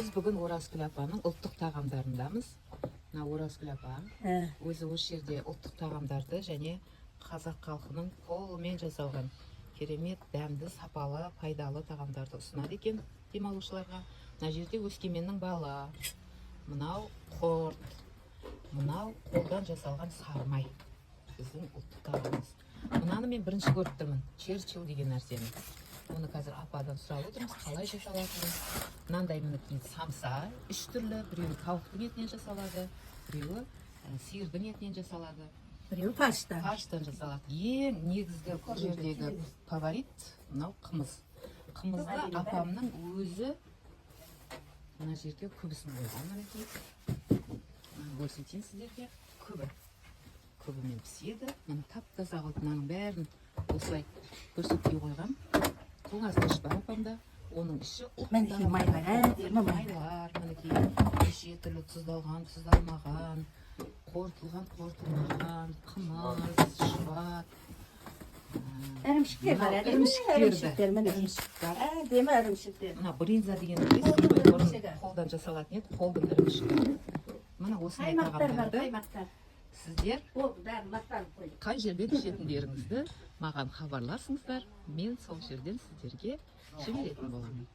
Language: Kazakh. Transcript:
Біз бүгін Оразгүл апаның ұлттық тағамдарындамыз. Мына Оразгүл апа өзі осы жерде ұлттық тағамдарды және қазақ халқының қолымен жасалған керемет, дәмді, сапалы, пайдалы тағамдарды ұсынады екен демалушыларға. Мына жерде өскеменнің балы, мынау құрт, мынау қолдан жасалған сармай. Біздің ұлттық тағамымыз. Мынаны мен бірінші көріп тұрмын, черчил деген нәрсені. Оны қазір ападан сұрап отырмыз, қалай жасалатынын. Мынандай мінекей самса, 3 түрлі, біреуі тауықтың етінен жасалады, біреуі сиырдың етінен жасалады, біреуі фарштан. Фарштан жасалады. Ең негізгі бұл жердегі фаворит мынау қымыз. Қымызды апамның өзі мына жерге күбісін қойған. Мінекей көрсетейін сіздерге. Күбімен піседі. Мына тап-таза қылып мынаның бәрін осылай көрсетпей қойған. Тоңазытқыш бар апамда. Оның іші Мінекей майлар, майлар, мінекей неше түрлі тұздалған, тұздалмаған, қорытылған, қорытылмаған, қымыз, шұбат. Ірімшіктер бар, ірімшіктер, міне әдемі ірімшіктер. Мына бринза деген бұрын қолдан жасалатын еді, қолдың ірімшігі. Мына осындай тағамдарды сіздер қай жерден ішетіндеріңізді маған хабарласыңыздар, мен сол жерден сіздерге жіберетін боламын.